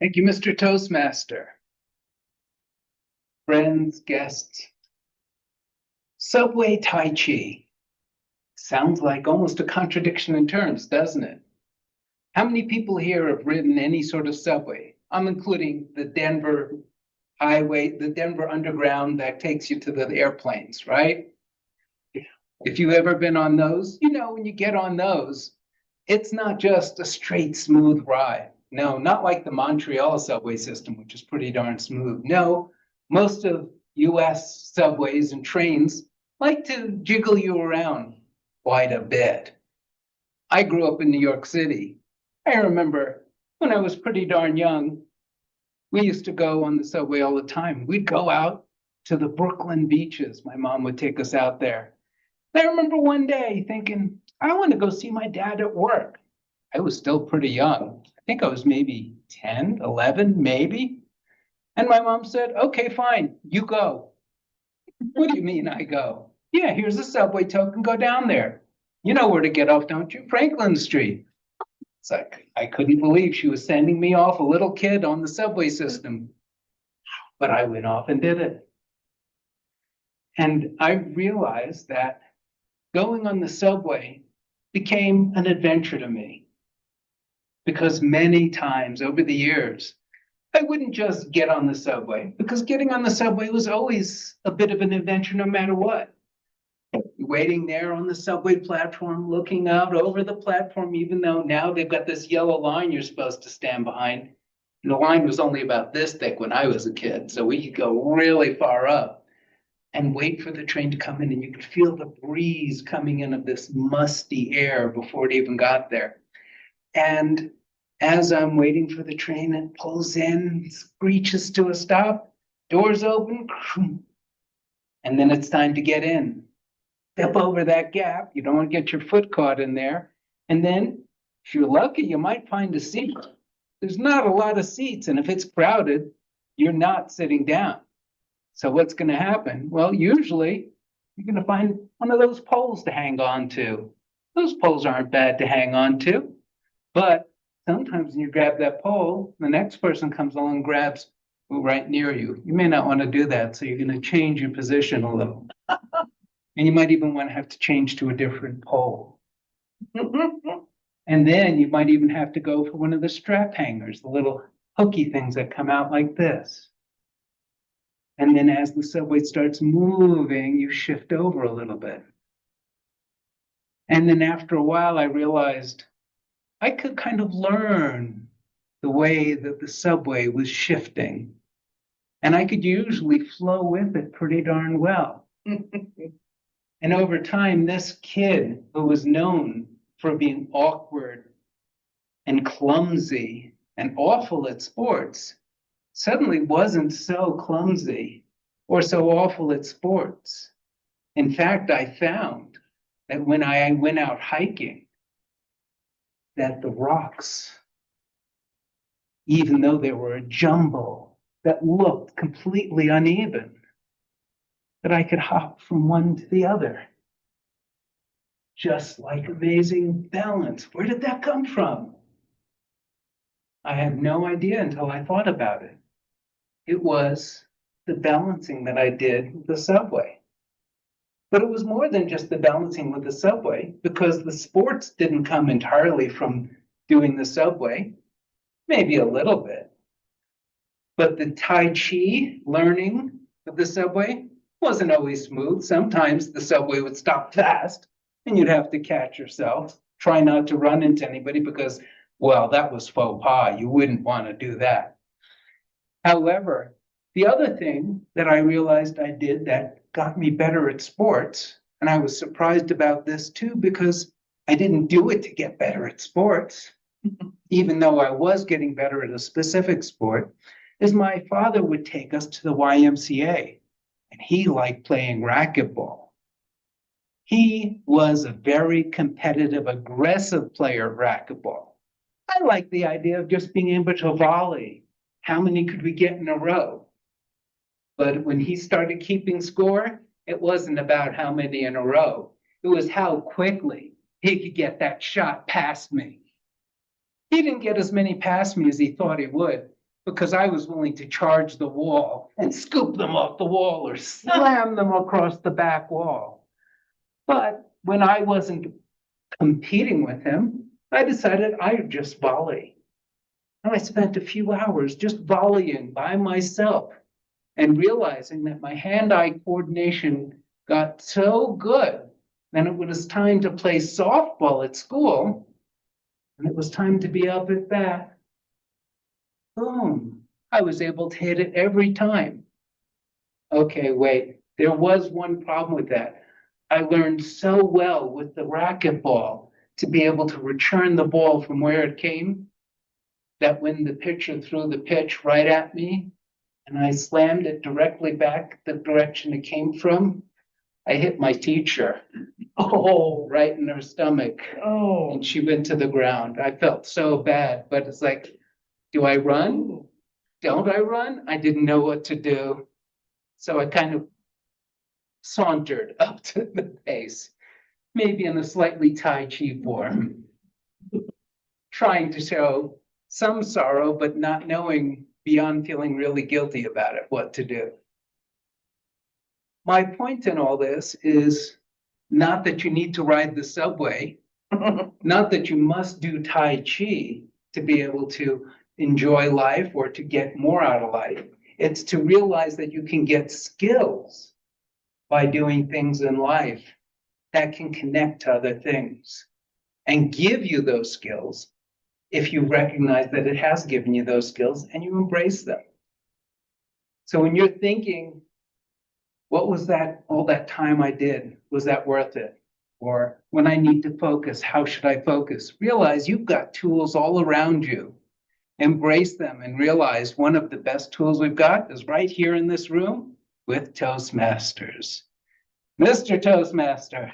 Thank you, Mr. Toastmaster. Friends, guests. Subway Tai Chi. Sounds like almost a contradiction in terms, doesn't it? How many people here have ridden any sort of subway? I'm including the Denver highway, the Denver Underground that takes you to the airplanes, right? If you've ever been on those, you know when you get on those, it's not just a straight, smooth ride. No, not like the Montreal subway system, which is pretty darn smooth. No, most of US subways and trains like to jiggle you around quite a bit. I grew up in New York City. I remember when I was pretty darn young, we used to go on the subway all the time. We'd go out to the Brooklyn beaches. My mom would take us out there. I remember one day thinking, I want to go see my dad at work. I was still pretty young. I think I was maybe 10, 11, maybe. And my mom said, okay, fine, you go. What do you mean I go? Yeah, here's a subway token, go down there. You know where to get off, don't you? Franklin Street. It's like, I couldn't believe she was sending me off, a little kid on the subway system. But I went off and did it. And I realized that going on the subway became an adventure to me because many times over the years, I wouldn't just get on the subway because getting on the subway was always a bit of an adventure no matter what. Waiting there on the subway platform, looking out over the platform, even though now they've got this yellow line you're supposed to stand behind. And the line was only about this thick when I was a kid, so we could go really far up and wait for the train to come in, and you could feel the breeze coming in of this musty air before it even got there. And as I'm waiting for the train, it pulls in, screeches to a stop, doors open, and then it's time to get in. Step over that gap. You don't want to get your foot caught in there. And then, if you're lucky, you might find a seat. There's not a lot of seats, and if it's crowded, you're not sitting down. So what's going to happen? Well, usually you're going to find one of those poles to hang on to. Those poles aren't bad to hang on to, but sometimes when you grab that pole, the next person comes along and grabs right near you. You may not want to do that, so you're going to change your position a little. And you might even want to have to change to a different pole. And then you might even have to go for one of the strap hangers, the little hooky things that come out like this. And then as the subway starts moving, you shift over a little bit. And then after a while, I realized I could kind of learn the way that the subway was shifting. And I could usually flow with it pretty darn well. And over time, this kid who was known for being awkward and clumsy and awful at sports suddenly wasn't so clumsy or so awful at sports. In fact, I found that when I went out hiking, that the rocks, even though they were a jumble that looked completely uneven, that I could hop from one to the other. Just like amazing balance. Where did that come from? I had no idea until I thought about it. It was the balancing that I did with the subway. But it was more than just the balancing with the subway, because the sports didn't come entirely from doing the subway, maybe a little bit. But the Tai Chi learning of the subway wasn't always smooth. Sometimes the subway would stop fast and you'd have to catch yourself. Try not to run into anybody because, well, that was faux pas. You wouldn't want to do that. However, the other thing that I realized I did that got me better at sports, and I was surprised about this too because I didn't do it to get better at sports, even though I was getting better at a specific sport, is my father would take us to the YMCA, and he liked playing racquetball. He was a very competitive, aggressive player of racquetball. I liked the idea of just being able to volley. How many could we get in a row? But when he started keeping score, it wasn't about how many in a row. It was how quickly he could get that shot past me. He didn't get as many past me as he thought he would, because I was willing to charge the wall and scoop them off the wall or slam them across the back wall. But when I wasn't competing with him, I decided I would just volley. And I spent a few hours just volleying by myself and realizing that my hand-eye coordination got so good. Then it was time to play softball at school, and it was time to be up at bat. Boom, I was able to hit it every time. Okay, wait, there was one problem with that. I learned so well with the racquetball to be able to return the ball from where it came that when the pitcher threw the pitch right at me and I slammed it directly back the direction it came from, I hit my teacher. Oh, right in her stomach. Oh, and she went to the ground. I felt so bad, but it's like, do I run? Don't I run? I didn't know what to do. So I kind of sauntered up to the base, maybe in a slightly Tai Chi form, trying to show some sorrow, but not knowing beyond feeling really guilty about it, what to do. My point in all this is not that you need to ride the subway, not that you must do Tai Chi to be able to enjoy life or to get more out of life. It's to realize that you can get skills by doing things in life that can connect to other things and give you those skills if you recognize that it has given you those skills and you embrace them. So when you're thinking, what was that, all that time I did, was that worth it? Or when I need to focus, how should I focus? Realize you've got tools all around you. Embrace them and realize one of the best tools we've got is right here in this room with Toastmasters. Mr. Toastmaster.